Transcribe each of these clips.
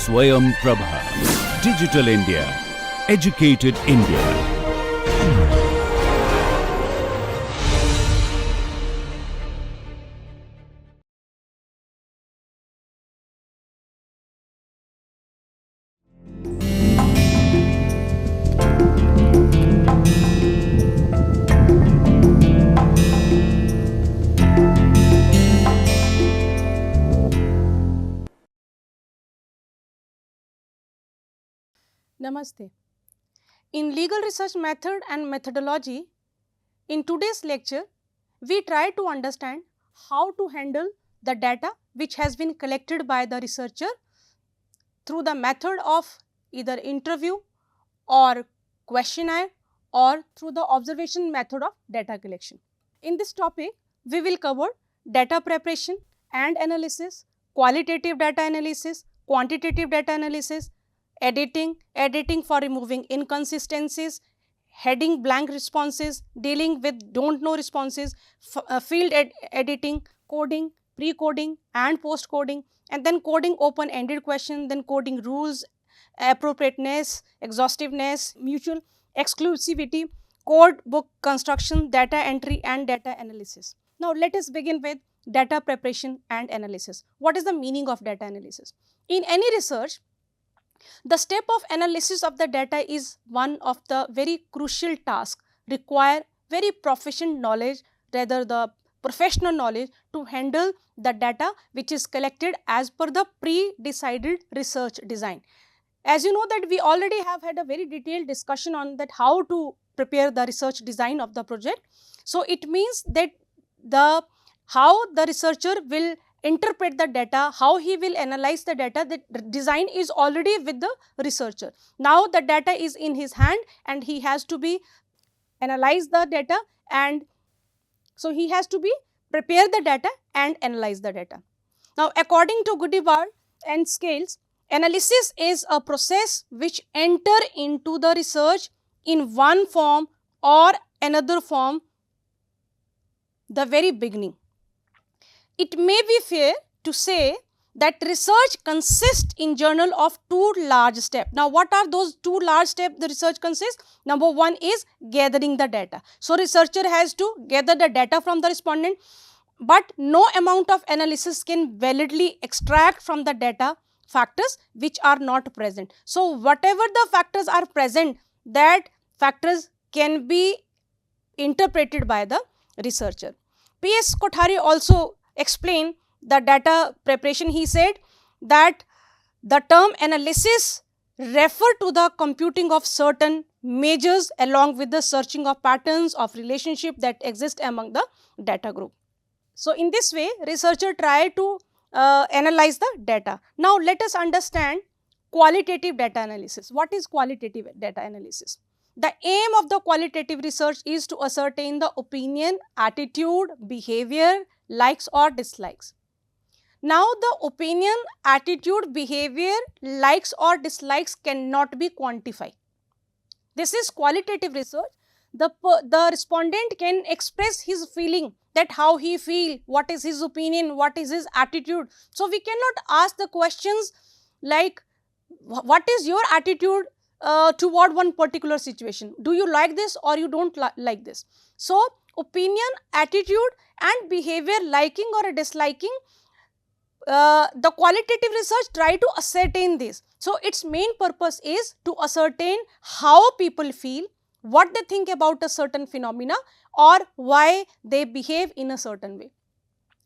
Swayam Prabha. Digital India. Educated India. Namaste. In legal research method and methodology, in today's lecture, we try to understand how to handle the data which has been collected by the researcher through the method of either interview or questionnaire or through the observation method of data collection. In this topic, we will cover data preparation and analysis, qualitative data analysis, quantitative data analysis, editing for removing inconsistencies, heading blank responses, dealing with don't know responses, field editing, coding, pre-coding and post-coding, and then coding open-ended question, then coding rules, appropriateness, exhaustiveness, mutual exclusivity, code book construction, data entry and data analysis. Now, let us begin with data preparation and analysis. What is the meaning of data analysis? In any research, the step of analysis of the data is one of the very crucial tasks, require very proficient knowledge, rather the professional knowledge to handle the data which is collected as per the pre-decided research design. As you know that we already have had a very detailed discussion on that how to prepare the research design of the project. So, it means that how the researcher will interpret the data, how he will analyze the data, the design is already with the researcher. Now, the data is in his hand and he has to be analyze the data, and so he has to be prepare the data and analyze the data. Now, according to Goodewald and Scales, analysis is a process which enter into the research in one form or another form the very beginning. It may be fair to say that research consists in general of two large steps. Now, what are those two large steps the research consists? Number one is gathering the data. So, researcher has to gather the data from the respondent, but no amount of analysis can validly extract from the data factors which are not present. So, whatever the factors are present, that factors can be interpreted by the researcher. P.S. Kothari also explained the data preparation. He said that the term analysis refer to the computing of certain measures along with the searching of patterns of relationship that exist among the data group. So, in this way, researcher try to analyze the data. Now, let us understand qualitative data analysis. What is qualitative data analysis? The aim of the qualitative research is to ascertain the opinion, attitude, behavior, likes or dislikes. Now, the opinion, attitude, behavior, likes or dislikes cannot be quantified. This is qualitative research. The respondent can express his feeling, that how he feel, what is his opinion, what is his attitude. So, we cannot ask the questions like what is your attitude toward one particular situation. Do you like this or you don't like this? So, opinion, attitude and behavior, liking or disliking, the qualitative research try to ascertain this. So, its main purpose is to ascertain how people feel, what they think about a certain phenomena or why they behave in a certain way.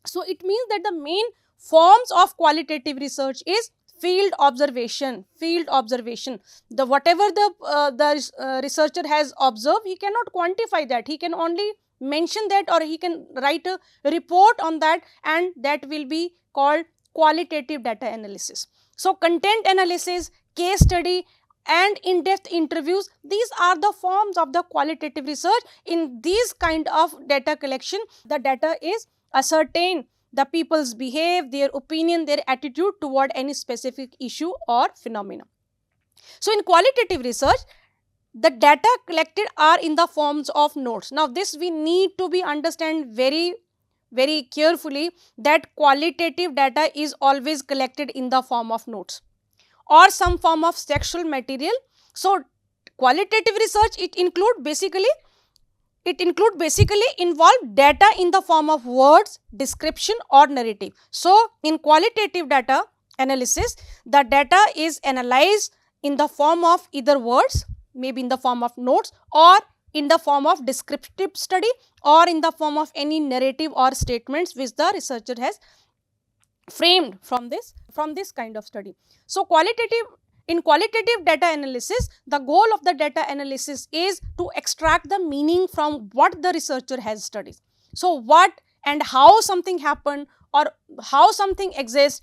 So, it means that the main forms of qualitative research is field observation. The whatever the researcher has observed, he cannot quantify that. He can only mention that or he can write a report on that, and that will be called qualitative data analysis. So, content analysis, case study and in-depth interviews, these are the forms of the qualitative research. In these kind of data collection, the data is ascertain the people's behave, their opinion, their attitude toward any specific issue or phenomena. So, in qualitative research, the data collected are in the forms of notes. Now, this we need to be understand very carefully, that qualitative data is always collected in the form of notes. or some form of textual material. So qualitative research, it include basically involve data in the form of words, description or narrative. So in qualitative data analysis, the data is analyzed in the form of either words, maybe in the form of notes, or in the form of descriptive study, or in the form of any narrative or statements which the researcher has framed from this kind of study. So in qualitative data analysis, the goal of the data analysis is to extract the meaning from what the researcher has studied. So what and how something happened, or how something exists,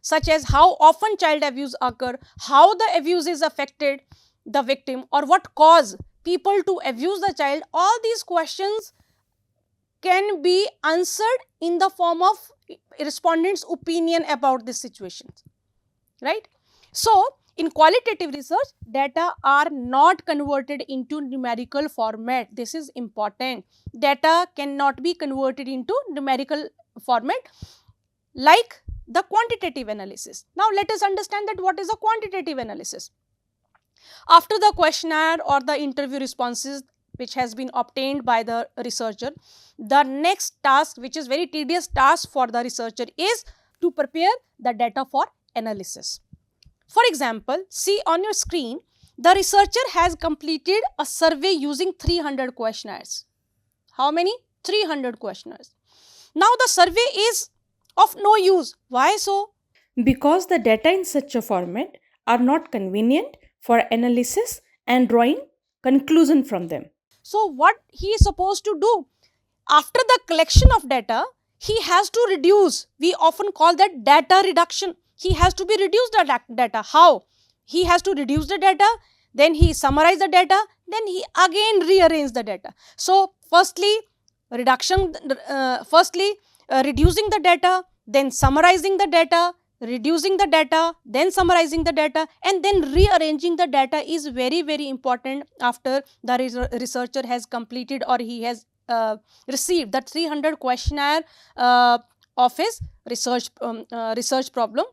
such as how often child abuse occur, how the abuse is affected the victim, or what cause people to abuse the child. All these questions can be answered in the form of respondent's opinion about this situation, right? So in qualitative research, data are not converted into numerical format. This is important. Data cannot be converted into numerical format like the quantitative analysis. Now let us understand that what is a quantitative analysis. After the questionnaire or the interview responses which has been obtained by the researcher, the next task, which is very tedious task for the researcher, is to prepare the data for analysis. For example, see on your screen, the researcher has completed a survey using 300 questionnaires. How many? 300 questionnaires. Now the survey is of no use. Why so? Because the data in such a format are not convenient for analysis and drawing conclusion from them. So what he is supposed to do? After the collection of data, he has to reduce. We often call that data reduction. He has to be reduced the data. How? He has to reduce the data, then he summarize the data, then he again rearrange the data. So firstly, reducing the data, then summarizing the data, reducing the data, then summarizing the data, and then rearranging the data is very, very important after the researcher has completed, or he has received the 300 questionnaire of his research problem.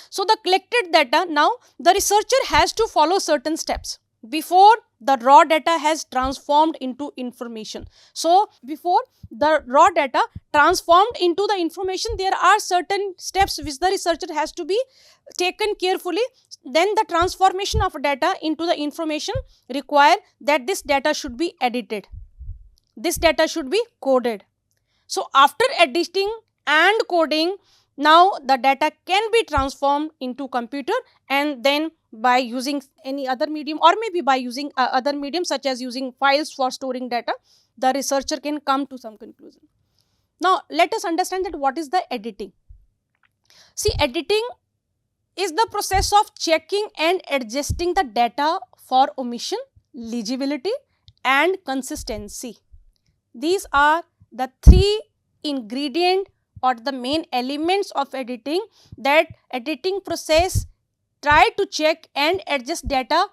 So the collected data, now the researcher has to follow certain steps before the raw data has transformed into information. So before the raw data transformed into the information, there are certain steps which the researcher has to be taken carefully. Then the transformation of data into the information require that this data should be edited. This data should be coded. So after editing and coding, now the data can be transformed into computer, and then by using any other medium, or maybe by using other medium such as using files for storing data, the researcher can come to some conclusion. Now let us understand that what is the editing. See, editing is the process of checking and adjusting the data for omission, legibility and consistency. These are the three ingredients or the main elements of editing, that editing process try to check and adjust data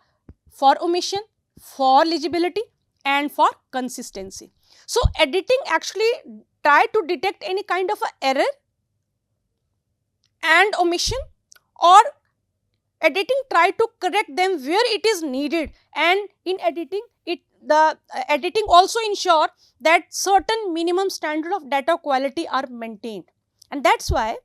for omission, for legibility and for consistency. So editing actually try to detect any kind of a error and omission, or editing try to correct them where it is needed, and in editing the editing also ensure that certain minimum standard of data quality are maintained. And that's why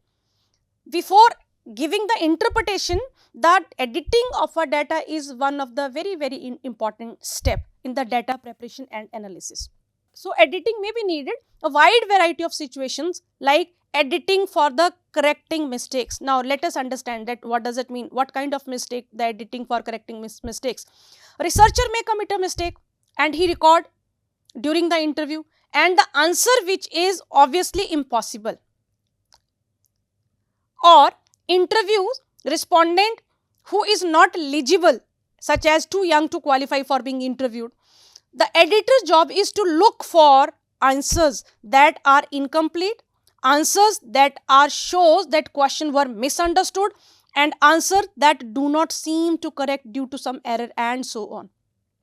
before giving the interpretation, that editing of a data is one of the very, very important step in the data preparation and analysis. So editing may be needed a wide variety of situations, like editing for the correcting mistakes. Now let us understand that what does it mean, what kind of mistake the editing for correcting mistakes. Researcher may commit a mistake and he record during the interview, and the answer which is obviously impossible, or interviews respondent who is not legible, such as too young to qualify for being interviewed. The editor's job is to look for answers that are incomplete, answers that are shows that question were misunderstood, and answers that do not seem to correct due to some error, and so on.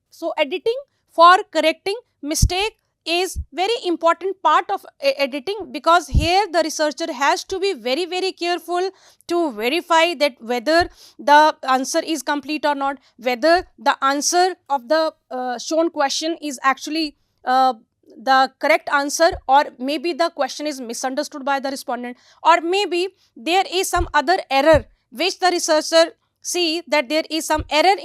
So editing for correcting mistake is very important part of editing, because here the researcher has to be very, very careful to verify that whether the answer is complete or not, whether the answer of the shown question is actually the correct answer, or maybe the question is misunderstood by the respondent, or maybe there is some other error which the researcher see that there is some error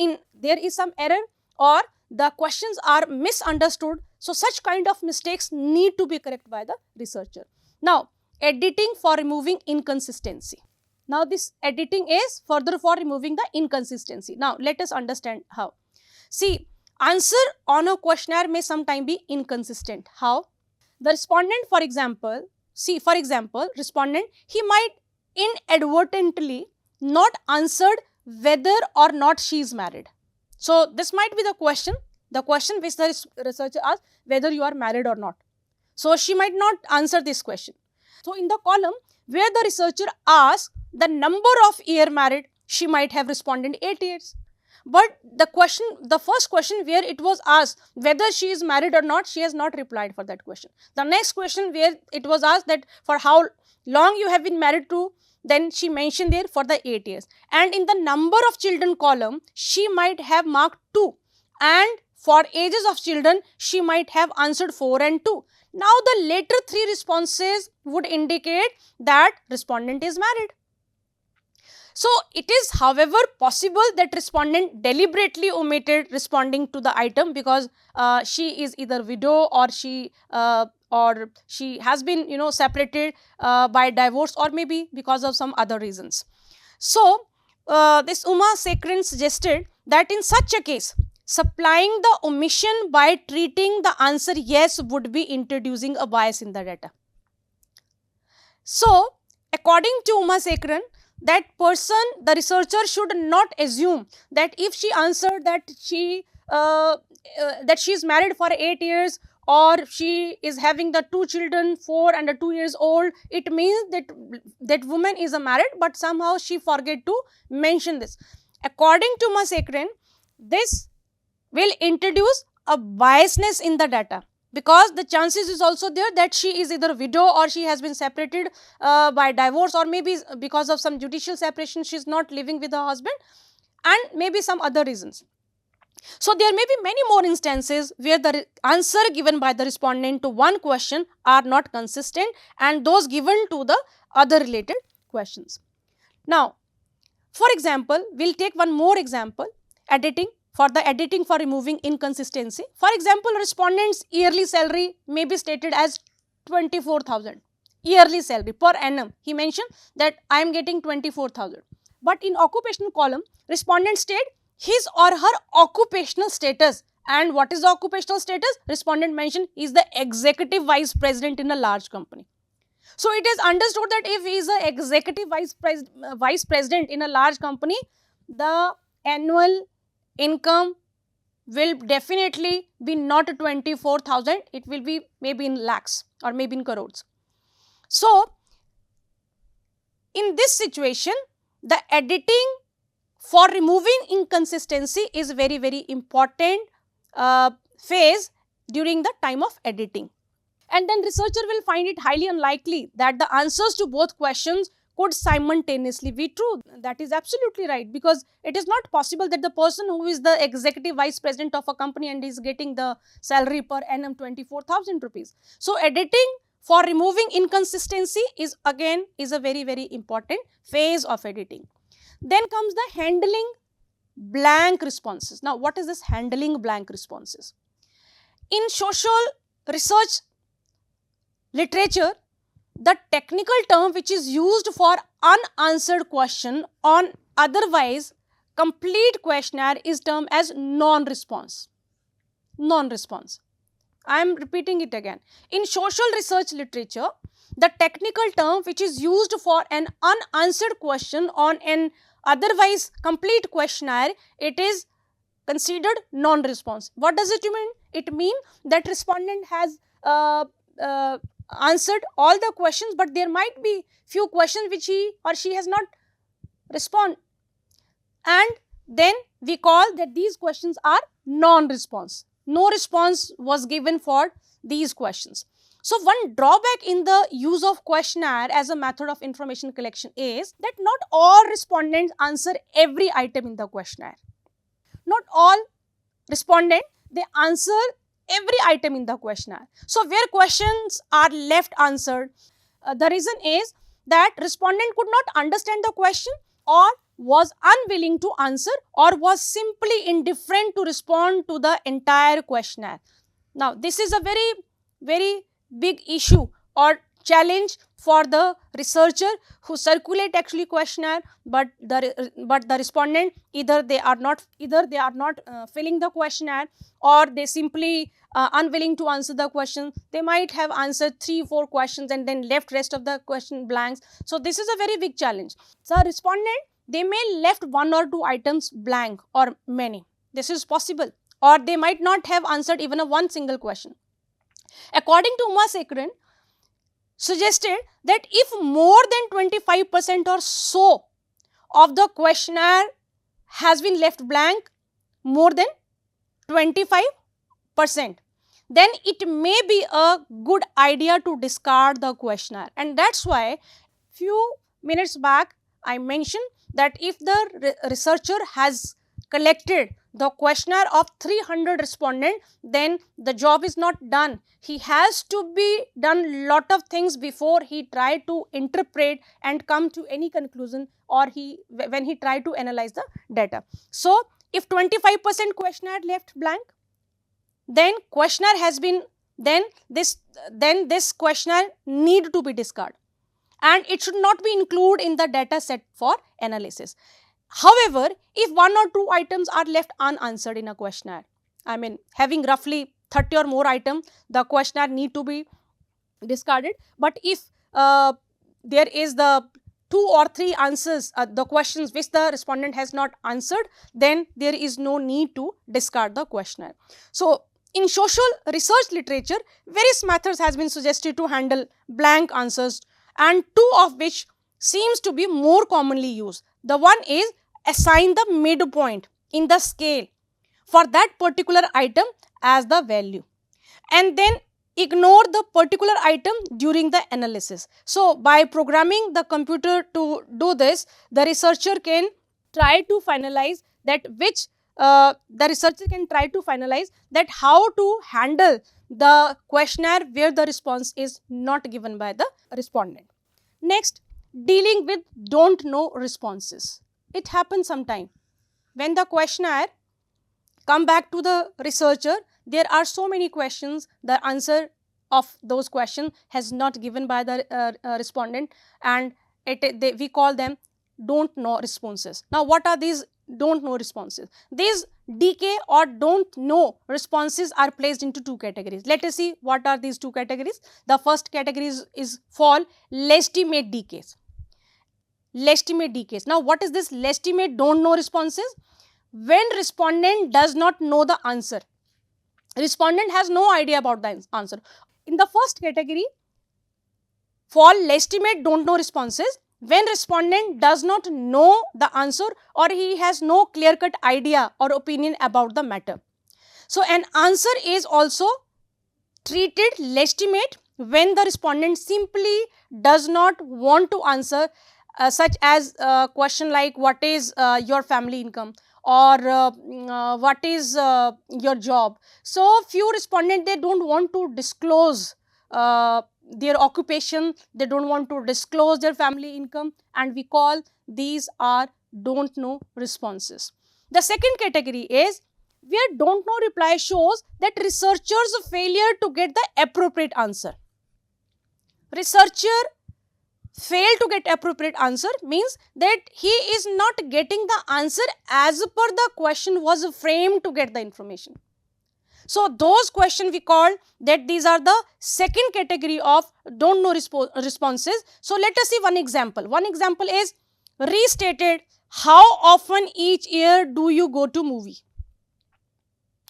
or the questions are misunderstood. So such kind of mistakes need to be corrected by the researcher. Now, editing for removing inconsistency. Now, this editing is further for removing the inconsistency. Now, let us understand how. See, answer on a questionnaire may sometimes be inconsistent. How? The respondent, for example, respondent, he might inadvertently not answered whether or not she is married. So, this might be the question which the researcher asked, whether you are married or not. So, she might not answer this question. So, in the column where the researcher asked the number of year married, she might have responded 8 years. But the first question where it was asked whether she is married or not, she has not replied for that question. The next question where it was asked that for how long you have been married to, then she mentioned there for the 8 years. And in the number of children column, she might have marked 2. And for ages of children, she might have answered 4 and 2. Now, the later 3 responses would indicate that respondent is married. So, it is however possible that respondent deliberately omitted responding to the item because she is either widow or she has been separated by divorce, or maybe because of some other reasons. So, this Uma Sekran suggested that in such a case, supplying the omission by treating the answer yes would be introducing a bias in the data. So, according to Uma Sekran, that person, the researcher should not assume that if she answered that she is married for 8 years, or she is having the 2 children, 4 and 2 years old, it means that woman is married, but somehow she forget to mention this. According to Uma Sekran, this will introduce a biasness in the data, because the chances is also there that she is either widow or she has been separated by divorce, or maybe because of some judicial separation she is not living with her husband, and maybe some other reasons. So, there may be many more instances where the answer given by the respondent to one question are not consistent, and those given to the other related questions. Now, for example, we will take one more example, editing for removing inconsistency. For example, respondent's yearly salary may be stated as 24,000 yearly salary per annum. He mentioned that I am getting 24,000. But in occupational column, respondent state his or her occupational status. And what is the occupational status? Respondent mentioned he is the executive vice president in a large company. So, it is understood that if he is the executive vice president in a large company, the annual income will definitely be not 24,000, it will be maybe in lakhs or maybe in crores. So, in this situation, the editing for removing inconsistency is very, very important phase during the time of editing. And then researcher will find it highly unlikely that the answers to both questions could simultaneously be true. That is absolutely right, because it is not possible that the person who is the executive vice president of a company and is getting the salary per annum 24,000 rupees. So, editing for removing inconsistency is again a very, very important phase of editing. Then comes the handling blank responses. Now, what is this handling blank responses? In social research literature, the technical term which is used for unanswered question on otherwise complete questionnaire is termed as non-response. Non-response. I am repeating it again. In social research literature, the technical term which is used for an unanswered question on an otherwise complete questionnaire, it is considered non-response. What does it mean? It means that respondent has answered all the questions, but there might be few questions which he or she has not responded, and then we call that these questions are non-response. No response was given for these questions. So one drawback in the use of questionnaire as a method of information collection is that not all respondents answer every item in the questionnaire. Not all respondents, they answer every item in the questionnaire. So where questions are left answered, the reason is that respondent could not understand the question, or was unwilling to answer, or was simply indifferent to respond to the entire questionnaire. Now this is a very big issue or challenge for the researcher who circulate actually questionnaire, but the respondent either they are not filling the questionnaire, or they simply unwilling to answer the question. They might have answered 3-4 questions and then left rest of the question blanks. So this is a very big challenge. So respondent, they may left 1 or 2 items blank or many. This is possible, or they might not have answered even a one single question. According to Uma Sekran, suggested that if more than 25% or so of the questionnaire has been left blank, more than 25%, then it may be a good idea to discard the questionnaire. And that's why few minutes back I mentioned that if the researcher has collected the questionnaire of 300 respondents, then the job is not done. He has to be done lot of things before he try to interpret and come to any conclusion, or when he try to analyze the data. So if 25% questionnaire left blank, then questionnaire has been, then this questionnaire need to be discarded, and it should not be included in the data set for analysis. However, if 1 or 2 items are left unanswered in a questionnaire, I mean having roughly 30 or more items, the questionnaire need to be discarded. But if there is the 2 or 3 answers, the questions which the respondent has not answered, then there is no need to discard the questionnaire. So in social research literature, various methods has been suggested to handle blank answers, and 2 of which seems to be more commonly used. The one is assign the midpoint in the scale for that particular item as the value, and then ignore the particular item during the analysis. So by programming the computer to do this, the researcher can try to finalize that how to handle the questionnaire where the response is not given by the respondent. Next, dealing with don't know responses. It happens sometime when the questionnaire come back to the researcher, there are so many questions, the answer of those questions has not given by the respondent, and we call them don't know responses. Now what are these don't know responses? These DK or don't know responses are placed into 2 categories. Let us see what are these 2 categories. The first category is fall legitimate decays. Legitimate decays. Now what is this legitimate don't know responses? When respondent does not know the answer, respondent has no idea about the answer. In the first category, fall legitimate don't know responses, when respondent does not know the answer or he has no clear-cut idea or opinion about the matter. So an answer is also treated legitimate when the respondent simply does not want to answer, such as a question like what is your family income, or what is your job. So few respondents, they don't want to disclose their occupation, they don't want to disclose their family income, and we call these are don't know responses. The second category is where don't know reply shows that researcher's failure to get the appropriate answer. Researcher fail to get appropriate answer means that he is not getting the answer as per the question was framed to get the information. So those questions we call that these are the second category of don't know responses. So let us see one example. One example is restated, how often each year do you go to movie?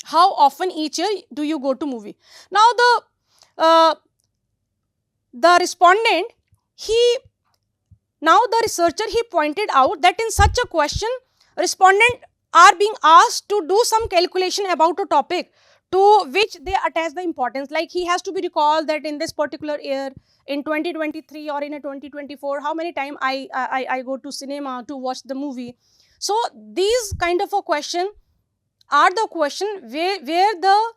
How often each year do you go to movie? Now the respondent, the researcher, he pointed out that in such a question, respondent are being asked to do some calculation about a topic to which they attach the importance, like he has to be recalled that in this particular year, in 2023 or in a 2024, how many time I go to cinema to watch the movie. So these kind of a question are the question where the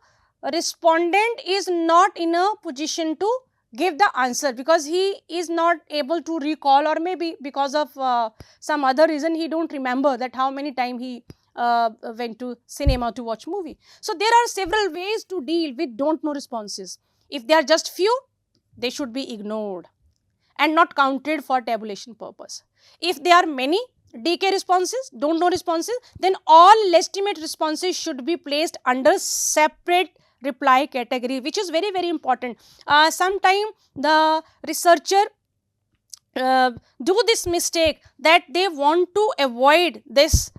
respondent is not in a position to give the answer, because he is not able to recall, or maybe because of some other reason he don't remember that how many time he went to cinema to watch movie. So there are several ways to deal with don't know responses. If they are just few, they should be ignored and not counted for tabulation purpose. If there are many DK responses, don't know responses, then all legitimate responses should be placed under separate reply category, which is very, very important. Sometime the researcher do this mistake that they want to avoid this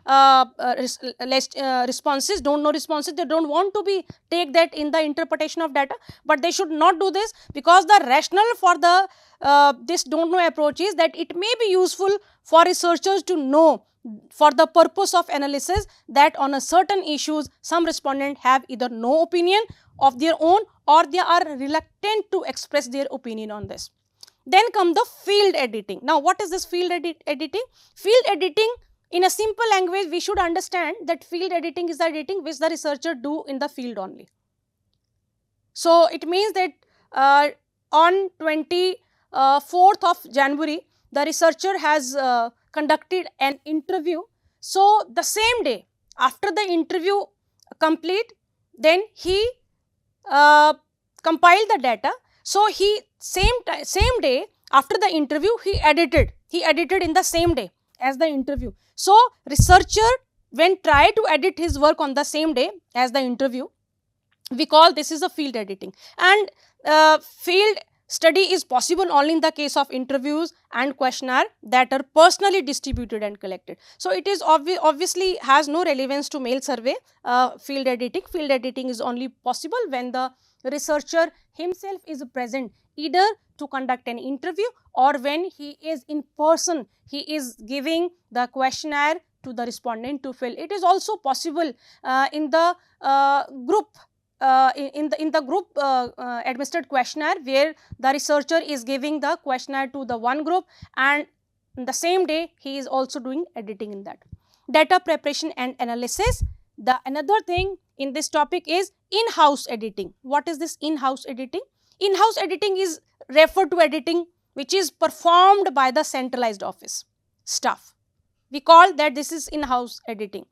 responses, don't know responses, they don't want to be take that in the interpretation of data, but they should not do this, because the rationale for the this don't know approach is that it may be useful for researchers to know for the purpose of analysis that on a certain issues some respondents have either no opinion of their own or they are reluctant to express their opinion on this. Then come the field editing. Now, what is this field editing? Field editing, in a simple language, we should understand that field editing is the editing which the researcher do in the field only. So it means that on 24th of January, the researcher has conducted an interview. So the same day after the interview complete, then he compiled the data. So he same day after the interview he edited in the same day as the interview. So researcher when try to edit his work on the same day as the interview, we call this is a field editing. And field study is possible only in the case of interviews and questionnaire that are personally distributed and collected. So it is obviously has no relevance to mail survey field editing. Field editing is only possible when the researcher himself is present, either to conduct an interview or when he is in person, he is giving the questionnaire to the respondent to fill. It is also possible in the group in the group administered questionnaire, where the researcher is giving the questionnaire to the one group and the same day he is also doing editing in that. Data preparation and analysis. The another thing in this topic is in-house editing. What is this in-house editing? In-house editing is referred to editing which is performed by the centralized office staff. We call that this is in-house editing.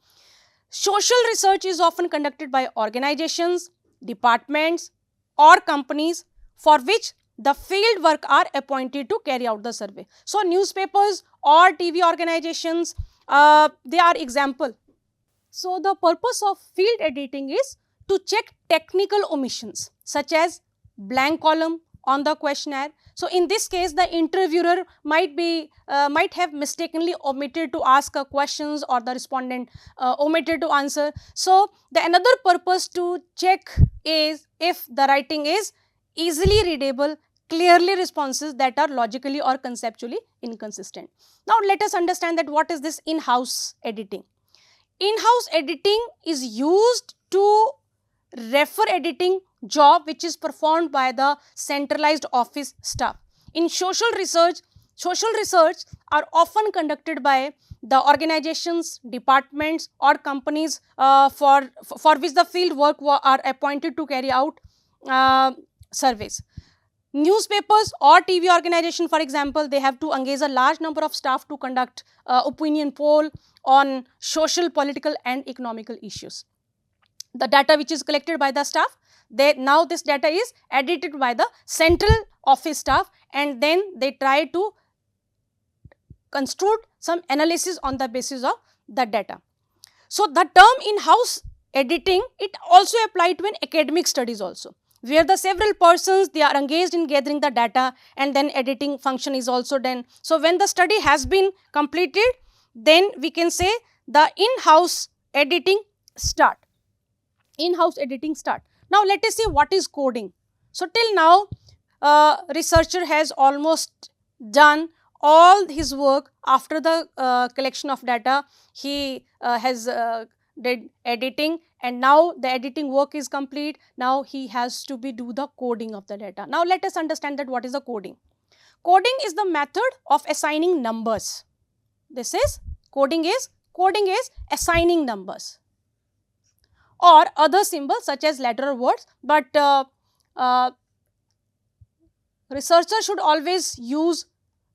Social research is often conducted by organizations, departments or companies for which the field work are appointed to carry out the survey. So newspapers or TV organizations, they are example. So the purpose of field editing is to check technical omissions such as blank column on the questionnaire. So in this case, the interviewer might have mistakenly omitted to ask questions, or the respondent omitted to answer. So the another purpose to check is if the writing is easily readable, clearly responses that are logically or conceptually inconsistent. Now let us understand that what is this in-house editing. In-house editing is used to refer editing job which is performed by the centralized office staff. In social research are often conducted by the organizations, departments or companies for which the field work are appointed to carry out surveys. Newspapers or TV organization, for example, they have to engage a large number of staff to conduct opinion poll on social, political and economical issues. The data which is collected by the staff, now this data is edited by the central office staff, and then they try to construct some analysis on the basis of the data. So the term in-house editing, it also applied to an academic studies also, where the several persons they are engaged in gathering the data and then editing function is also done. So when the study has been completed, then we can say the in-house editing start. In-house editing start. Now let us see what is coding. So till now researcher has almost done all his work. After the collection of data, he has did editing and now the editing work is complete. Now he has to do the coding of the data. Now let us understand that what is the coding. Coding is the method of assigning numbers. This is coding is assigning numbers or other symbols such as letter or words, but researcher should always use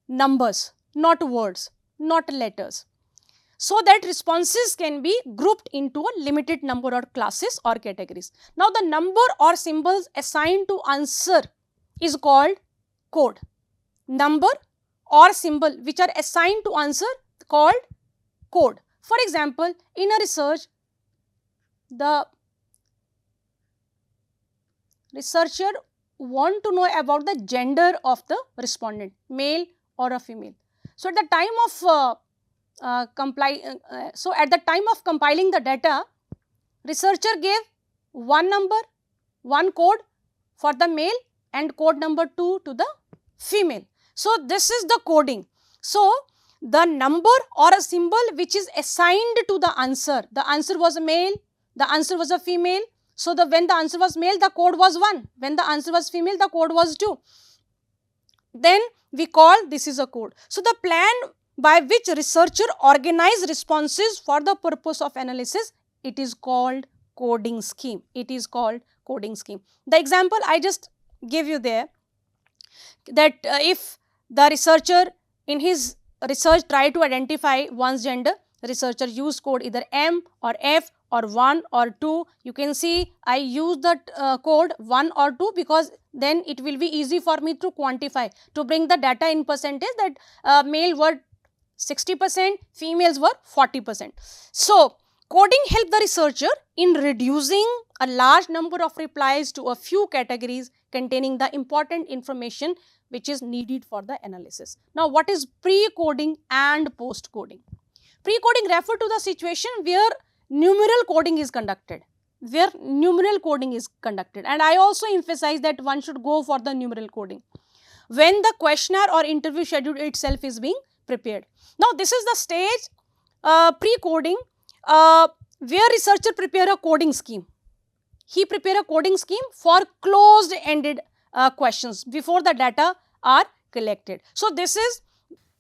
numbers, not words, not letters, so that responses can be grouped into a limited number or classes or categories. Now the number or symbols assigned to answer is called code. Number or symbol which are assigned to answer called code. For example, in a research, the researcher want to know about the gender of the respondent, male or a female. So at the time of compiling the data, researcher gave one number, one code for the male and code number 2 to the female. So this is the coding. So the number or a symbol which is assigned to the answer was a male, the answer was a female. So when the answer was male, the code was 1. When the answer was female, the code was 2. Then we call this is a code. So the plan by which researcher organize responses for the purpose of analysis, it is called coding scheme. It is called coding scheme. The example I just gave you there, that if the researcher in his research try to identify one's gender, researcher use code either M or F or 1 or 2. You can see I use the code 1 or 2 because then it will be easy for me to quantify, to bring the data in percentage, that male were 60%, females were 40%. So coding helped the researcher in reducing a large number of replies to a few categories containing the important information which is needed for the analysis. Now what is pre-coding and post-coding? Pre-coding refer to the situation where numeral coding is conducted, and I also emphasize that one should go for the numeral coding when the questionnaire or interview schedule itself is being prepared. Now this is the stage pre-coding where researcher prepare a coding scheme. He prepare a coding scheme for closed-ended questions before the data are collected. So this is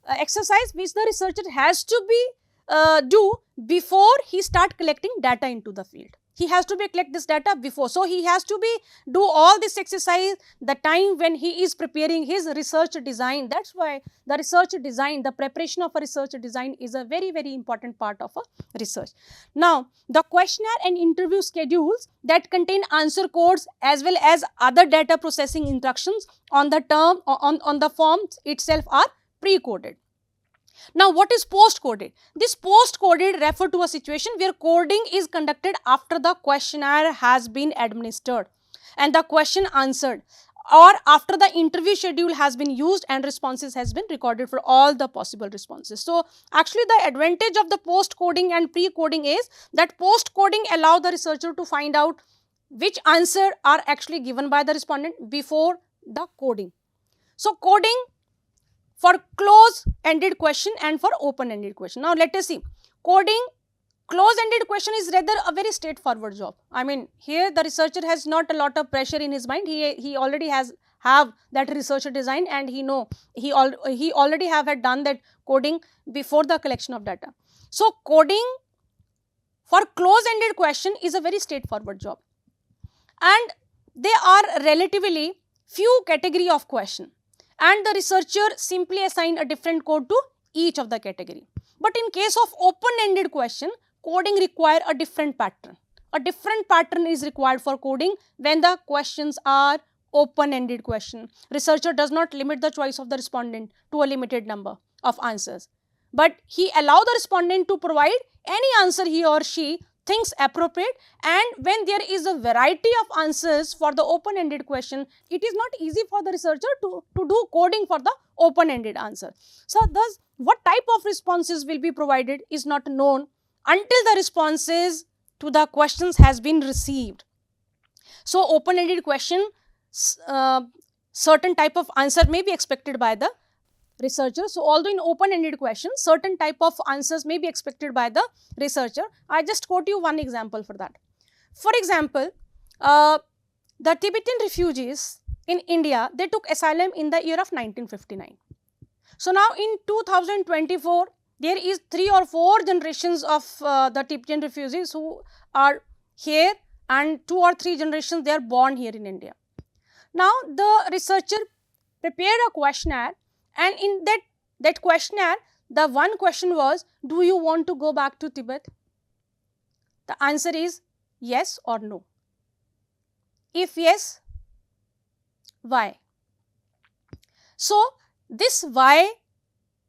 exercise which the researcher has to be do before he start collecting data into the field. He has to collect this data before. So he has to do all this exercise the time when he is preparing his research design. That's why the research design, the preparation of a research design is a very, very important part of a research. Now the questionnaire and interview schedules that contain answer codes as well as other data processing instructions on the forms itself are pre-coded. Now what is post-coded? This post-coded refer to a situation where coding is conducted after the questionnaire has been administered and the question answered, or after the interview schedule has been used and responses has been recorded for all the possible responses. So actually the advantage of the post-coding and pre-coding is that post-coding allow the researcher to find out which answer are actually given by the respondent before the coding. So coding for close-ended question and for open-ended question. Now let us see. Coding close-ended question is rather a very straightforward job. I mean, here the researcher has not a lot of pressure in his mind. He already have that research design, and he already had done that coding before the collection of data. So coding for close-ended question is a very straightforward job, and there are relatively few category of question, and the researcher simply assign a different code to each of the category. But in case of open-ended question, coding require a different pattern. A different pattern is required for coding when the questions are open-ended question. Researcher does not limit the choice of the respondent to a limited number of answers, but he allow the respondent to provide any answer he or she thinks appropriate, and when there is a variety of answers for the open-ended question, it is not easy for the researcher to do coding for the open-ended answer. So thus, what type of responses will be provided is not known until the responses to the questions has been received. So open-ended question, certain type of answer may be expected by the researcher. So although in open-ended question, certain type of answers may be expected by the researcher. I just quote you one example for that. For example, the Tibetan refugees in India, they took asylum in the year of 1959. So now in 2024, there is 3 or 4 generations of the Tibetan refugees who are here, and 2 or 3 generations they are born here in India. Now the researcher prepared a questionnaire, and in that questionnaire, the one question was, do you want to go back to Tibet? The answer is yes or no. If yes, why? So this why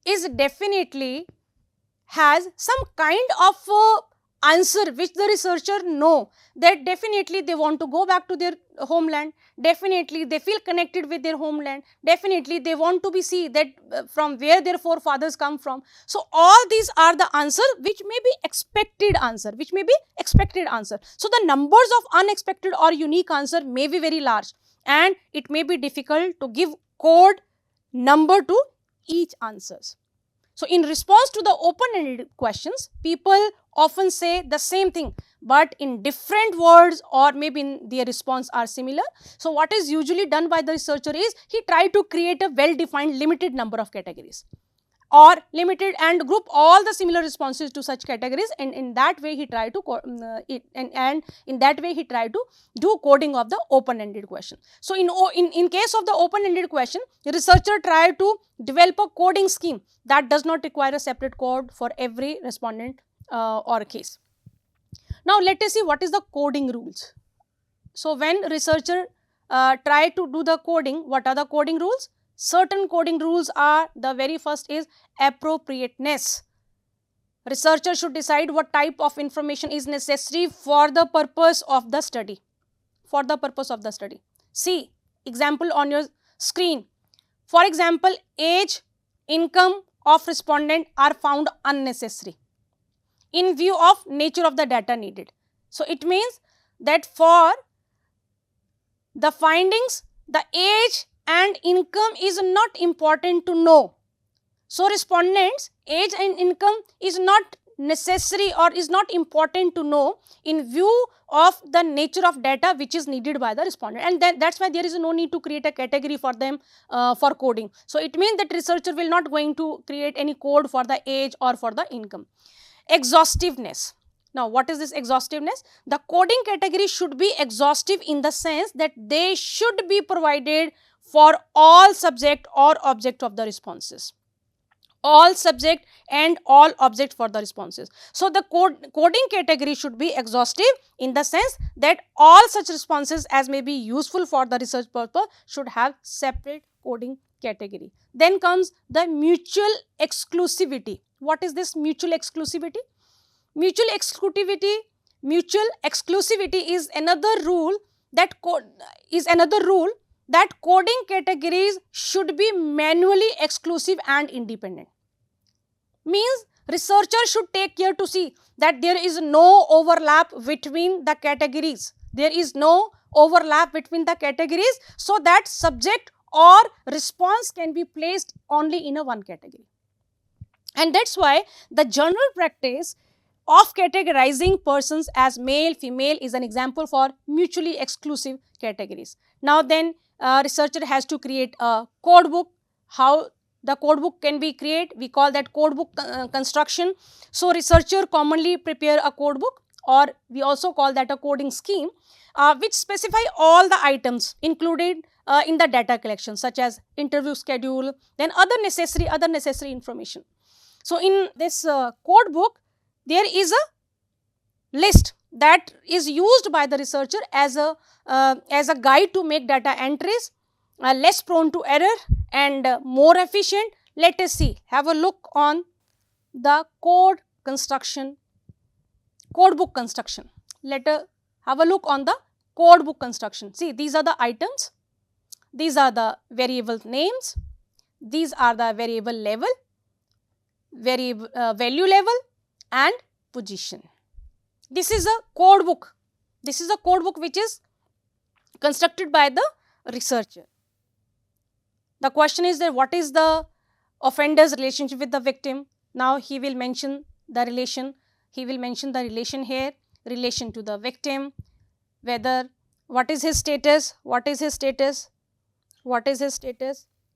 is definitely has some kind of answer which the researcher know that definitely they want to go back to their homeland, definitely they feel connected with their homeland, definitely they want to be see that from where their forefathers come from. So all these are the answer which may be expected answer, So the numbers of unexpected or unique answer may be very large, and it may be difficult to give code number to each answers. So in response to the open-ended questions, people often say the same thing, but in different words, or maybe in their response are similar. So what is usually done by the researcher is he try to create a well-defined limited number of categories, or limited and group all the similar responses to such categories, and in that way he try to do coding of the open-ended question. So in case of the open-ended question, the researcher try to develop a coding scheme that does not require a separate code for every respondent or case. Now let us see what is the coding rules. So when researcher try to do the coding, what are the coding rules? Certain coding rules are, the very first is appropriateness. Researcher should decide what type of information is necessary for the purpose of the study. See example on your screen. For example, age, income of respondent are found unnecessary in view of nature of the data needed. So it means that for the findings, the age and income is not important to know. So respondents' age and income is not necessary or is not important to know in view of the nature of data which is needed by the respondent, and that's why there is no need to create a category for them for coding. So it means that researcher will not going to create any code for the age or for the income. Exhaustiveness. Now what is this exhaustiveness? The coding category should be exhaustive in the sense that they should be provided for all subject or object of the responses. All subject and all object for the responses. So the coding category should be exhaustive in the sense that all such responses as may be useful for the research purpose should have separate coding category. Then comes the mutual exclusivity. What is this mutual exclusivity? Mutual exclusivity is another rule that coding categories should be manually exclusive and independent. Means researcher should take care to see that there is no overlap between the categories. So that subject or response can be placed only in a one category. And that's why the general practice of categorizing persons as male, female is an example for mutually exclusive categories. Now then, researcher has to create a code book. How the code book can be created? We call that code book construction. So researcher commonly prepare a code book, or we also call that a coding scheme, which specify all the items included in the data collection, such as interview schedule, then other necessary information. So in this code book, there is a list that is used by the researcher as a guide to make data entries less prone to error and more efficient. Let us see, have a look on the code book construction. Let us have a look on the code book construction. See, these are the items, these are the variable names, these are the variable level, value level and position. This is a code book. This is a code book which is constructed by the researcher. The question is that what is the offender's relationship with the victim? Now he will mention the relation. He will mention the relation here. relation to the victim, whether what is his status,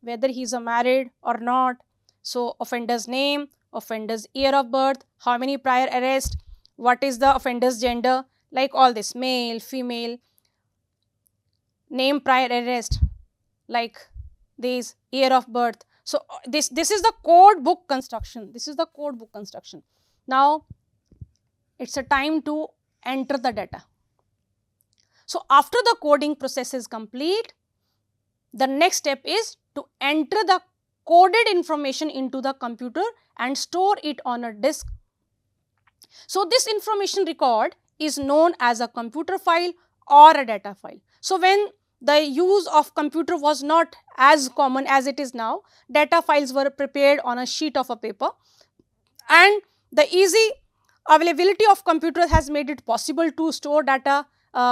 whether he is a married or not. So, offender's name, offender's year of birth, how many prior arrests, what is the offender's gender, like all this, male, female, name, prior arrest, like this, year of birth. So, this is the code book construction. Now, it is a time to enter the data. So, after the coding process is complete, the next step is to enter the coded information into the computer and store it on a disk. So, this information record is known as a computer file or a data file. So, when the use of computer was not as common as it is now, data files were prepared on a sheet of a paper, and the easy availability of computers has made it possible to store data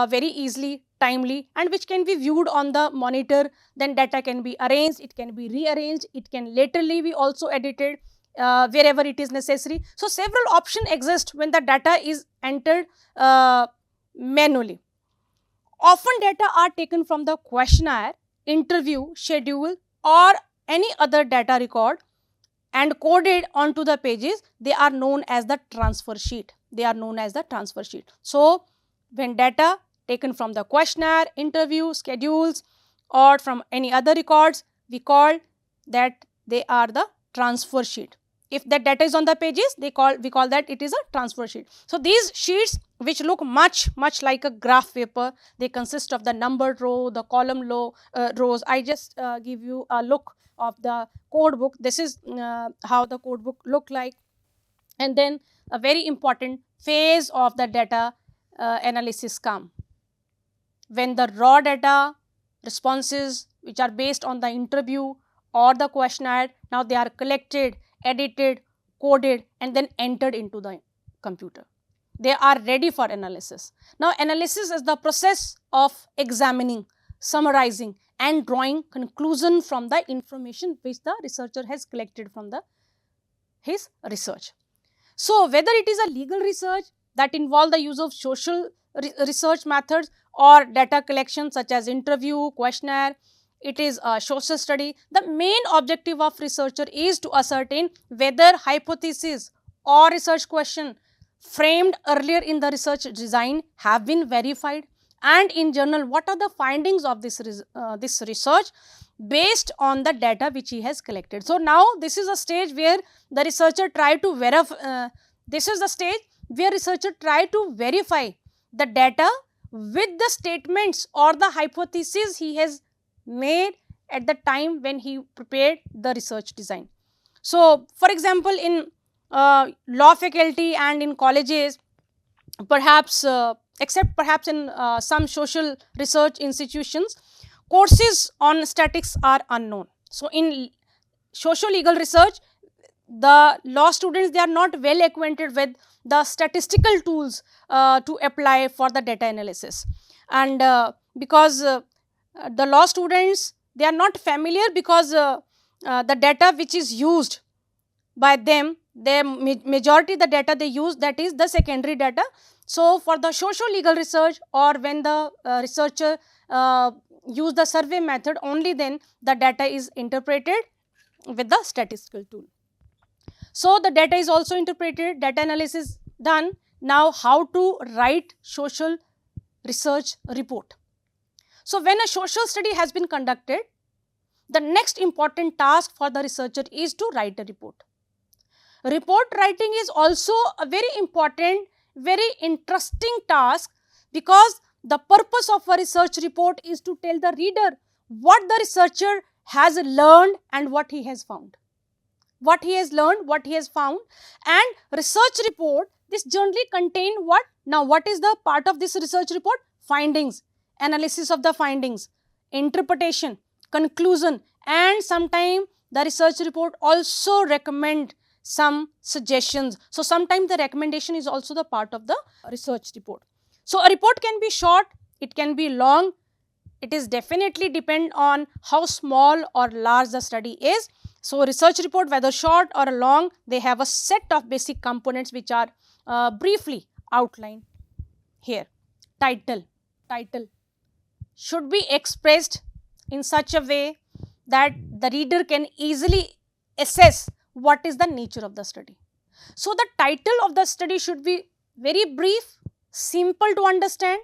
very easily, timely, and which can be viewed on the monitor. Then data can be arranged, it can be rearranged, it can laterally be also edited wherever it is necessary. So, several options exist when the data is entered manually. Often data are taken from the questionnaire, interview, schedule or any other data record and coded onto the pages. They are known as the transfer sheet. So, when data taken from the questionnaire, interview, schedules or from any other records, we call that they are the transfer sheet. If that data is on the pages, we call that it is a transfer sheet. So, these sheets which look much like a graph paper, they consist of the numbered row, the column rows. I just give you a look of the code book. This is how the code book look like. And then a very important phase of the data analysis come. When the raw data responses which are based on the interview or the questionnaire, now they are collected, edited, coded and then entered into the computer. They are ready for analysis. Now, analysis is the process of examining, summarizing and drawing conclusion from the information which the researcher has collected from his research. So, whether it is a legal research that involve the use of social research methods or data collection such as interview, questionnaire, it is a social study. The main objective of researcher is to ascertain whether hypothesis or research question framed earlier in the research design have been verified, and in general what are the findings of this research based on the data which he has collected. So, now this is a stage where the researcher try to verify the data with the statements or the hypothesis he has made at the time when he prepared the research design. So, for example, in law faculty and in colleges, perhaps except perhaps in some social research institutions, courses on statistics are unknown. So, in social legal research, the law students, they are not well acquainted with the statistical tools to apply for the data analysis, and because the law students, they are not familiar, because the data which is used by them, the majority the data they use, that is the secondary data. So, for the social legal research, or when the researcher use the survey method, only then the data is interpreted with the statistical tool. So, the data is also interpreted, data analysis done. Now, how to write social research report. So, when a social study has been conducted, the next important task for the researcher is to write a report. Report writing is also a very important, very interesting task, because the purpose of a research report is to tell the reader what the researcher has learned and what he has found. What he has learned, what he has found, and research report, this generally contain what? Now, what is the part of this research report? Findings, analysis of the findings, interpretation, conclusion, and sometimes the research report also recommend some suggestions. So, sometimes the recommendation is also the part of the research report. So, a report can be short, it can be long, it is definitely depend on how small or large the study is. So, research report, whether short or long, they have a set of basic components which are briefly outlined here. Title should be expressed in such a way that the reader can easily assess what is the nature of the study. So, the title of the study should be very brief, simple to understand,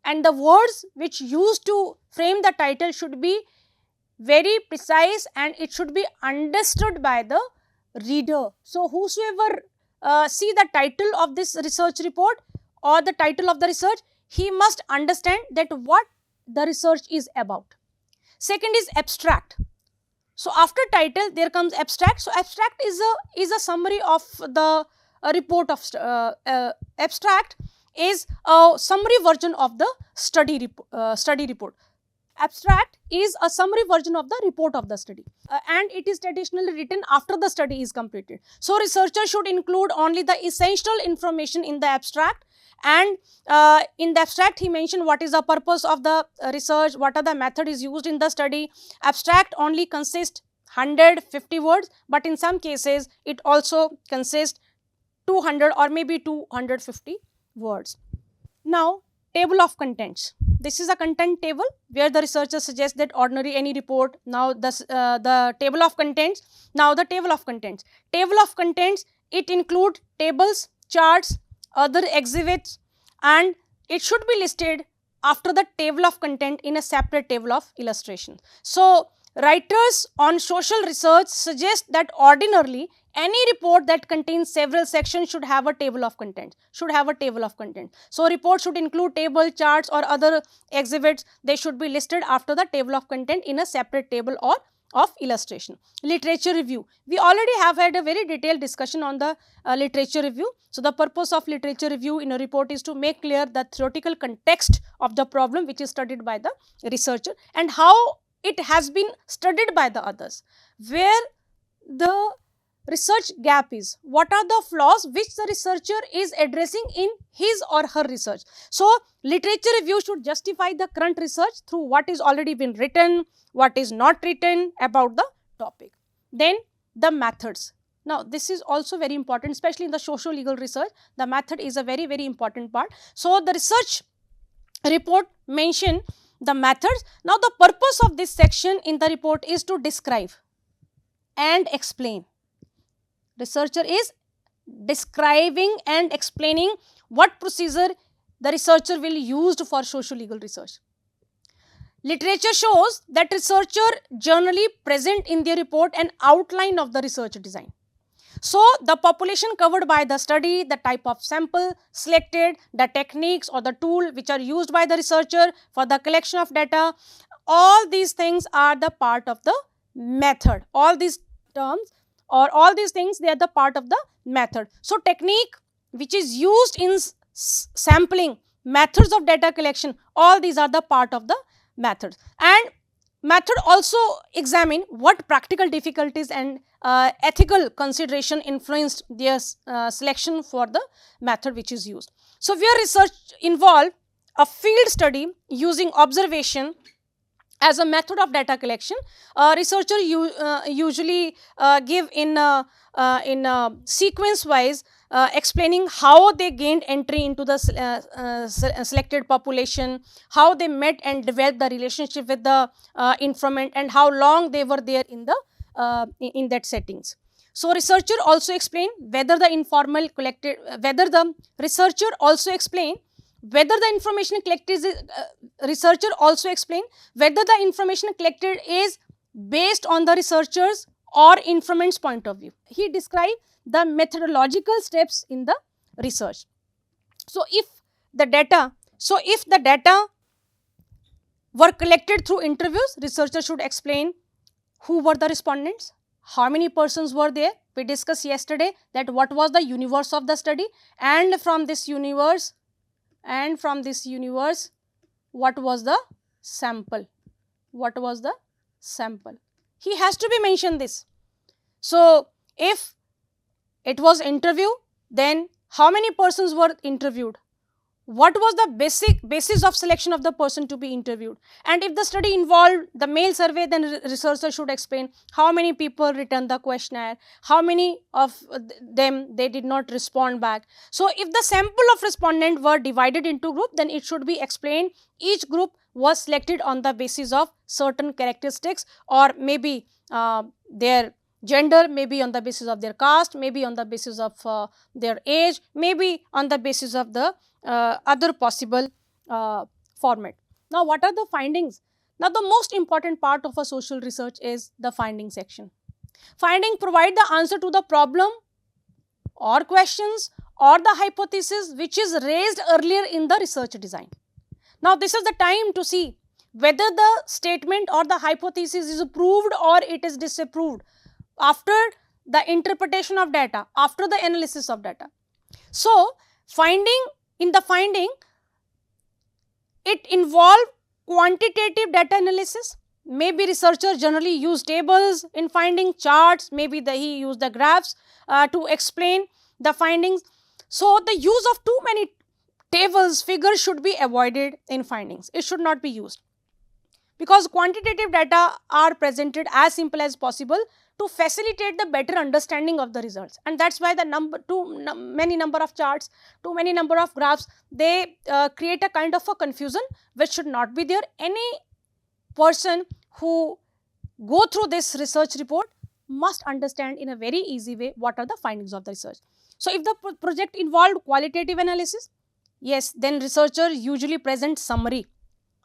and the words which used to frame the title should be very precise and it should be understood by the reader. So, whosoever see the title of this research report or the title of the research, he must understand that what the research is about. Second is abstract. So, after title there comes abstract. So, abstract is a summary of the report of abstract is a summary version of the study report. Abstract is a summary version of the report of the study and it is traditionally written after the study is completed. So, researcher should include only the essential information in the abstract, and in the abstract he mentioned what is the purpose of the research, what are the methods used in the study. Abstract only consists 150 words, but in some cases it also consists 200 or maybe 250 words. Now, table of contents. This is a content table where the researcher suggests that ordinary any report. Now, the table of contents. Now, the table of contents. Table of contents, it includes tables, charts, other exhibits, and it should be listed after the table of content in a separate table of illustration. So, writers on social research suggest that ordinarily any report that contains several sections should have a table of contents, So, report should include table, charts or other exhibits. They should be listed after the table of content in a separate table or of illustration. Literature review. We already have had a very detailed discussion on the literature review. So, the purpose of literature review in a report is to make clear the theoretical context of the problem which is studied by the researcher and how it has been studied by the others, where the research gap is, what are the flaws which the researcher is addressing in his or her research. So, literature review should justify the current research through what is already been written, what is not written about the topic. Then the methods. Now, this is also very important, especially in the socio-legal research. The method is a very, very important part. So, the research report mention the methods. Now, the purpose of this section in the report is to describe and explain. Researcher is describing and explaining what procedure the researcher will use for socio-legal research. Literature shows that researcher generally present in their report an outline of the research design. So, the population covered by the study, the type of sample selected, the techniques or the tool which are used by the researcher for the collection of data, all these things are the part of the method. All these terms or all these things, they are the part of the method. So, technique which is used in sampling, methods of data collection, all these are the part of the method. And method also examine what practical difficulties and ethical consideration influenced their selection for the method which is used. So, where research involve a field study using observation as a method of data collection, researcher usually give in sequence wise explaining how they gained entry into the selected population, how they met and developed the relationship with the informant, and how long they were there in the in that settings. So, researcher also explain whether the researcher also explain whether the information collected is researcher also explain whether the information collected is based on the researcher's or informant's point of view. He described the methodological steps in the research. So, if the data were collected through interviews, researcher should explain who were the respondents, how many persons were there. We discussed yesterday that what was the universe of the study, and from this universe what was the sample, he has to be mentioned this. So, if it was interview, then how many persons were interviewed, what was the basis of selection of the person to be interviewed. And if the study involved the mail survey, then researcher should explain how many people returned the questionnaire, how many of them they did not respond back. So if the sample of respondents were divided into group, then it should be explained each group was selected on the basis of certain characteristics, or maybe their gender, maybe on the basis of their caste, maybe on the basis of their age, maybe on the basis of the other possible format. Now, what are the findings? Now, the most important part of a social research is the finding section. Finding provide the answer to the problem or questions or the hypothesis which is raised earlier in the research design. Now, this is the time to see whether the statement or the hypothesis is approved or it is disapproved after the interpretation of data, after the analysis of data. So, in the finding, it involved quantitative data analysis. Maybe researchers generally use tables in finding, charts, maybe he used the graphs to explain the findings. So, the use of too many tables, figures should be avoided in findings. It should not be used, because quantitative data are presented as simple as possible to facilitate the better understanding of the results. And that is why the many number of charts, too many number of graphs, they create a kind of a confusion which should not be there. Any person who go through this research report must understand in a very easy way what are the findings of the research. So, if the project involved qualitative analysis, yes, then researcher usually present summary,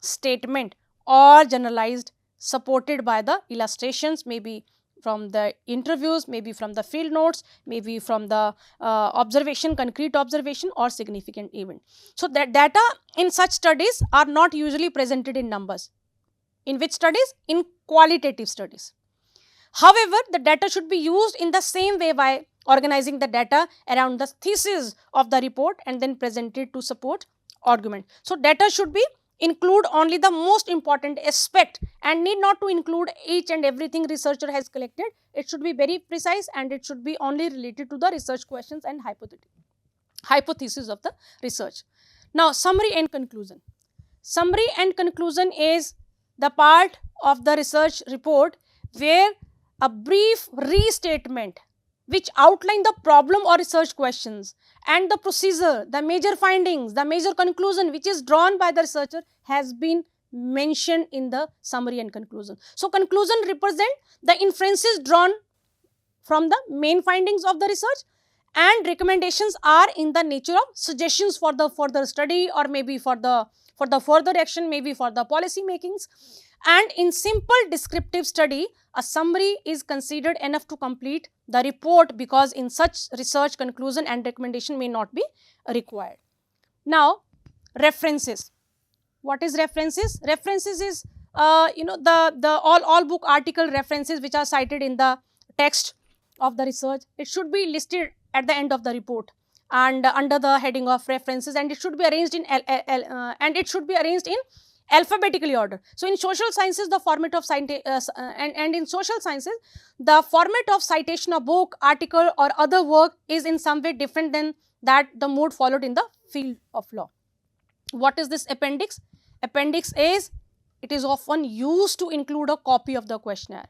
statement or generalized, supported by the illustrations, maybe from the interviews, maybe from the field notes, maybe from the observation, concrete observation or significant event. So, that data in such studies are not usually presented in numbers. In which studies? In qualitative studies. However, the data should be used in the same way by organizing the data around the thesis of the report and then presented to support argument. So, data should be include only the most important aspect and need not to include each and everything researcher has collected. It should be very precise and it should be only related to the research questions and hypothesis of the research. Now, summary and conclusion. Summary and conclusion is the part of the research report where a brief restatement which outline the problem or research questions and the procedure, the major findings, the major conclusion which is drawn by the researcher has been mentioned in the summary and conclusion. So, conclusion represent the inferences drawn from the main findings of the research, and recommendations are in the nature of suggestions for the further study or maybe for the further action, maybe for the policy makings. And in simple descriptive study, a summary is considered enough to complete the report, because in such research conclusion and recommendation may not be required. Now, references. What is references? References is the all book article references which are cited in the text of the research. It should be listed at the end of the report and under the heading of references, and it should be arranged in alphabetically order. So, in social sciences, the format of in social sciences, the format of citation of book, article or other work is in some way different than that the mode followed in the field of law. What is this appendix? Appendix is, it is often used to include a copy of the questionnaire,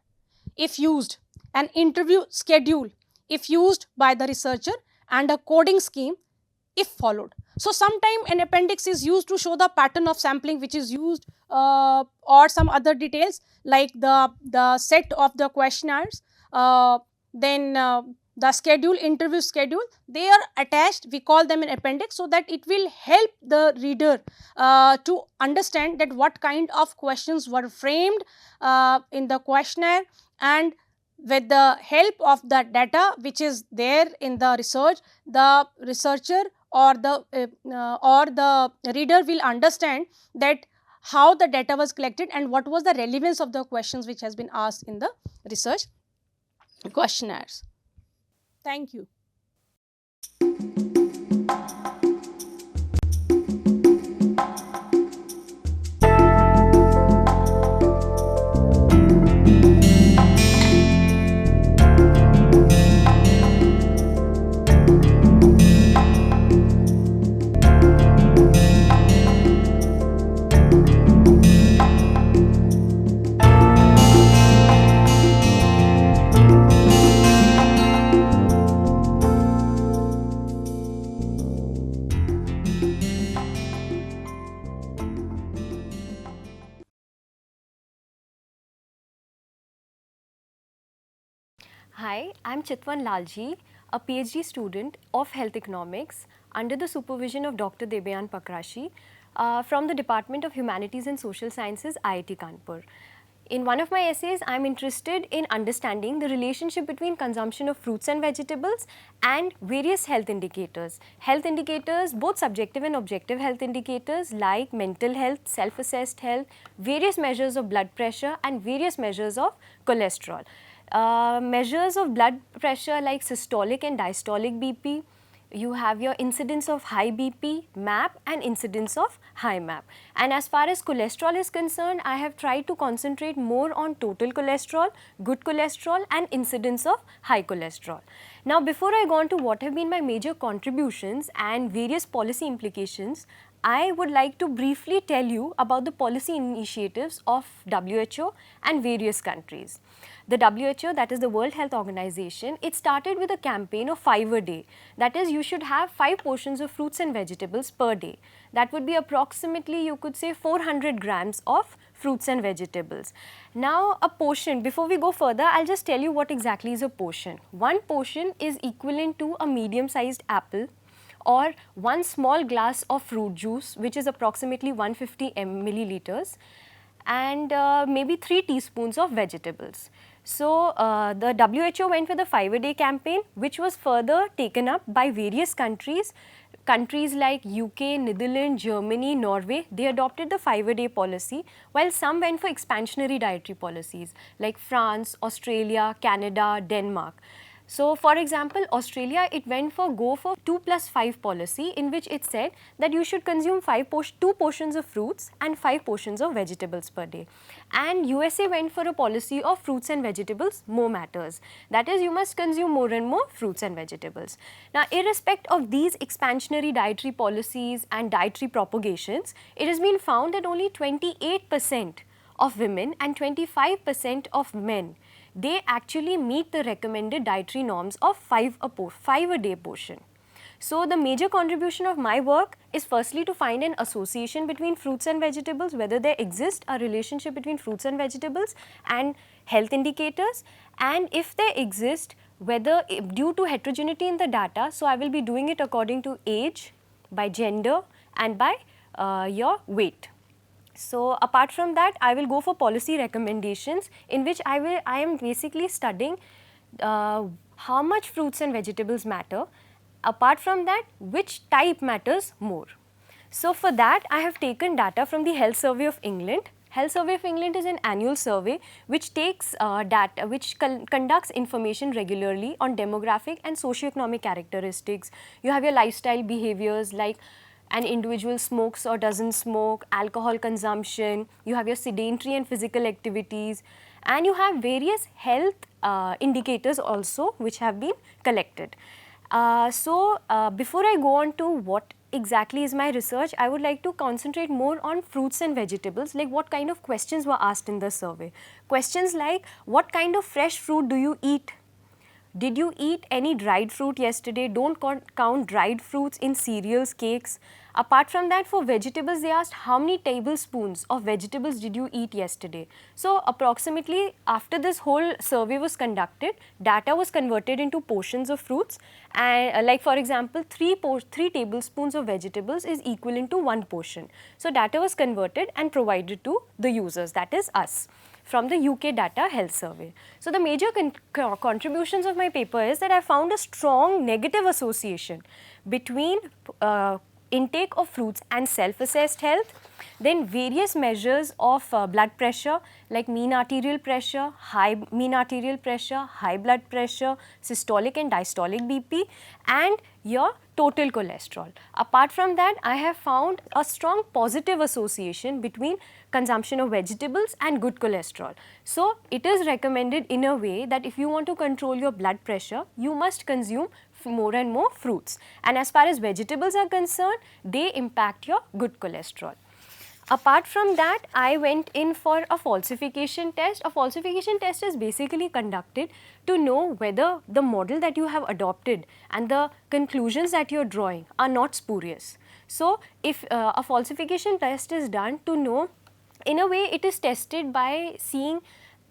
if used, an interview schedule, if used by the researcher, and a coding scheme if followed. So, sometime an appendix is used to show the pattern of sampling which is used or some other details like the set of the questionnaires, then the schedule, interview schedule, they are attached, we call them an appendix, so that it will help the reader to understand that what kind of questions were framed in the questionnaire, and with the help of the data which is there in the research, the researcher or the reader will understand that how the data was collected and what was the relevance of the questions which has been asked in the research questionnaires. Thank you. Hi, I'm Chitwan Lalji, a PhD student of Health Economics under the supervision of Dr. Debyan Pakrashi from the Department of Humanities and Social Sciences, IIT Kanpur. In one of my essays, I'm interested in understanding the relationship between consumption of fruits and vegetables and various health indicators. Health indicators, both subjective and objective health indicators like mental health, self-assessed health, various measures of blood pressure and various measures of cholesterol. Measures of blood pressure like systolic and diastolic BP, you have your incidence of high BP, MAP and incidence of high MAP. And as far as cholesterol is concerned, I have tried to concentrate more on total cholesterol, good cholesterol and incidence of high cholesterol. Now before I go on to what have been my major contributions and various policy implications, I would like to briefly tell you about the policy initiatives of WHO and various countries. The WHO, that is the World Health Organization, it started with a campaign of 5 a day. That is, you should have 5 portions of fruits and vegetables per day. That would be approximately, you could say, 400 grams of fruits and vegetables. Now, a portion, before we go further, I'll just tell you what exactly is a portion. One portion is equivalent to a medium-sized apple, or one small glass of fruit juice, which is approximately 150 milliliters, and maybe 3 teaspoons of vegetables. So, the WHO went with the 5 a day campaign, which was further taken up by various countries. Countries like UK, Netherlands, Germany, Norway, they adopted the 5 a day policy, while some went for expansionary dietary policies like France, Australia, Canada, Denmark. So, for example, Australia, it went for 2+5 policy, in which it said that you should consume 2 portions of fruits and 5 portions of vegetables per day. And USA went for a policy of fruits and vegetables more matters. That is, you must consume more and more fruits and vegetables. Now, irrespective of these expansionary dietary policies and dietary propagations, it has been found that only 28% of women and 25% of men, they actually meet the recommended dietary norms of 5 a day portion. So, the major contribution of my work is firstly to find an association between fruits and vegetables, whether there exists a relationship between fruits and vegetables and health indicators, and if they exist, whether due to heterogeneity in the data, so I will be doing it according to age, by gender and by your weight. So, apart from that, I will go for policy recommendations, in which I am basically studying how much fruits and vegetables matter. Apart from that, which type matters more. So, for that, I have taken data from the Health Survey of England. Health Survey of England is an annual survey which takes data, which conducts information regularly on demographic and socioeconomic characteristics. You have your lifestyle behaviors like an individual smokes or doesn't smoke, alcohol consumption, you have your sedentary and physical activities, and you have various health indicators also which have been collected. Before I go on to what exactly is my research, I would like to concentrate more on fruits and vegetables, like what kind of questions were asked in the survey. Questions like, what kind of fresh fruit do you eat? Did you eat any dried fruit yesterday? Don't count dried fruits in cereals, cakes. Apart from that, for vegetables, they asked how many tablespoons of vegetables did you eat yesterday? So, approximately after this whole survey was conducted, data was converted into portions of fruits, and like for example, 3 tablespoons of vegetables is equivalent to 1 portion. So, data was converted and provided to the users, that is us, from the UK Data Health Survey. So, the major contributions of my paper is that I found a strong negative association between intake of fruits and self-assessed health, then various measures of blood pressure like mean arterial pressure, high blood pressure, systolic and diastolic BP, and your total cholesterol. Apart from that, I have found a strong positive association between consumption of vegetables and good cholesterol. So, it is recommended in a way that if you want to control your blood pressure, you must consume more and more fruits. And as far as vegetables are concerned, they impact your good cholesterol. Apart from that, I went in for a falsification test. A falsification test is basically conducted to know whether the model that you have adopted and the conclusions that you are drawing are not spurious. So, if a falsification test is done to know, in a way it is tested by seeing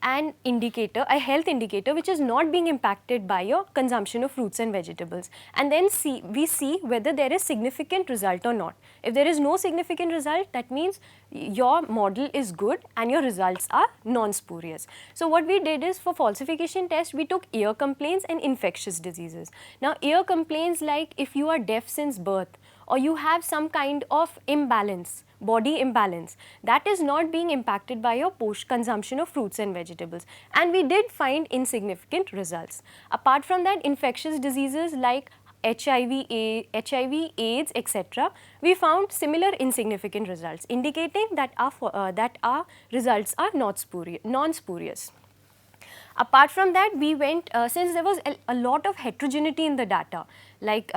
an indicator, a health indicator, which is not being impacted by your consumption of fruits and vegetables. And then we see whether there is significant result or not. If there is no significant result, that means your model is good and your results are non-spurious. So what we did is, for falsification test, we took ear complaints and infectious diseases. Now ear complaints, like if you are deaf since birth, or you have some kind of imbalance, body imbalance, that is not being impacted by your consumption of fruits and vegetables. And we did find insignificant results. Apart from that, infectious diseases like HIV, AIDS, etc., we found similar insignificant results, indicating that our results are not non-spurious. Apart from that, we went, since there was a lot of heterogeneity in the data, like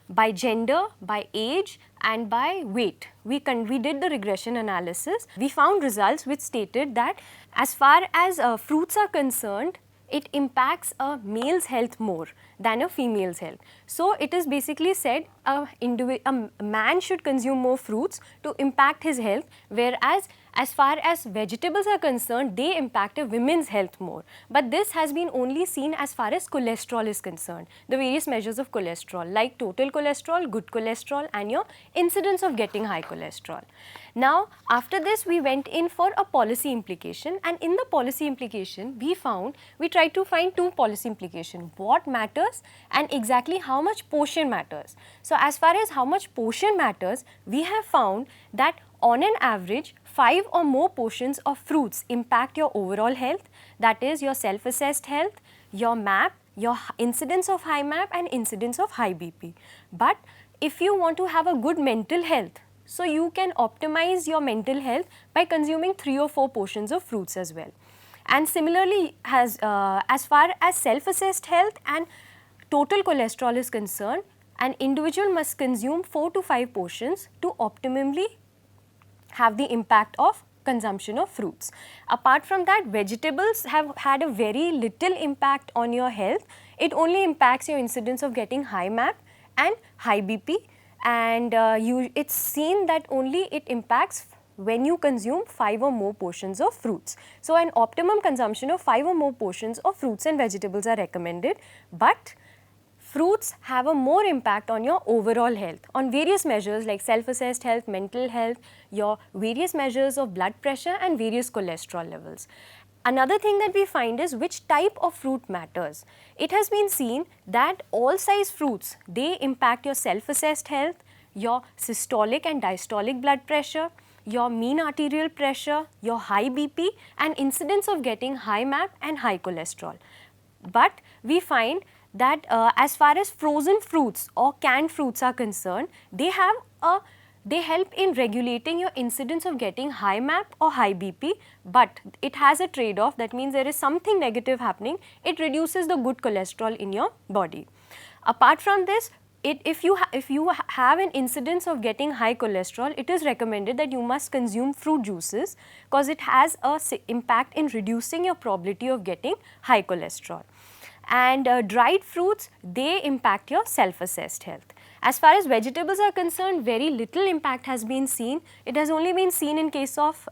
by gender, by age and by weight, we did the regression analysis. We found results which stated that as far as fruits are concerned, it impacts a male's health more than a female's health. So it is basically said a man should consume more fruits to impact his health, whereas as far as vegetables are concerned, they impact a women's health more. But this has been only seen as far as cholesterol is concerned, the various measures of cholesterol like total cholesterol, good cholesterol and your incidence of getting high cholesterol. Now after this, we went in for a policy implication, and in the policy implication we tried to find two policy implications: what matters and exactly how much portion matters. So as far as how much portion matters, we have found that on an average 5 or more portions of fruits impact your overall health, that is your self-assessed health, your MAP, your incidence of high MAP and incidence of high BP. But if you want to have a good mental health, so you can optimize your mental health by consuming 3 or 4 portions of fruits as well. And similarly, as far as self-assessed health and total cholesterol is concerned, an individual must consume 4 to 5 portions to optimally have the impact of consumption of fruits. Apart from that, vegetables have had a very little impact on your health. It only impacts your incidence of getting high MAP and high BP, and it's seen that only it impacts when you consume 5 or more portions of fruits. So an optimum consumption of 5 or more portions of fruits and vegetables are recommended, but fruits have a more impact on your overall health, on various measures like self-assessed health, mental health, your various measures of blood pressure and various cholesterol levels. Another thing that we find is which type of fruit matters. It has been seen that all size fruits, they impact your self-assessed health, your systolic and diastolic blood pressure, your mean arterial pressure, your high BP and incidence of getting high MAP and high cholesterol. But we find that as far as frozen fruits or canned fruits are concerned, they help in regulating your incidence of getting high MAP or high BP, but it has a trade-off. That means there is something negative happening. It reduces the good cholesterol in your body. Apart from this, if you have an incidence of getting high cholesterol, it is recommended that you must consume fruit juices, because it has a impact in reducing your probability of getting high cholesterol. And dried fruits, they impact your self-assessed health. As far as vegetables are concerned, very little impact has been seen. It has only been seen in case of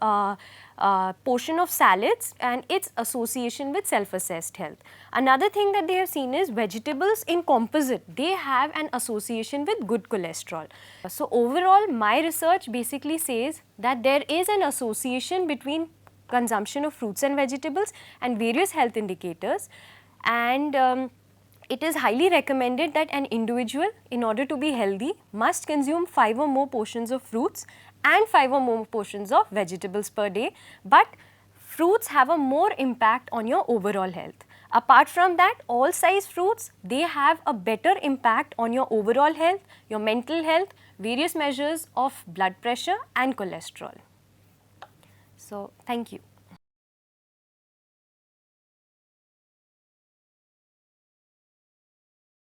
portion of salads and its association with self-assessed health. Another thing that they have seen is vegetables in composite, they have an association with good cholesterol. So overall, my research basically says that there is an association between consumption of fruits and vegetables and various health indicators. And it is highly recommended that an individual, in order to be healthy, must consume 5 or more portions of fruits and 5 or more portions of vegetables per day. But fruits have a more impact on your overall health. Apart from that, all size fruits, they have a better impact on your overall health, your mental health, various measures of blood pressure and cholesterol. So, thank you.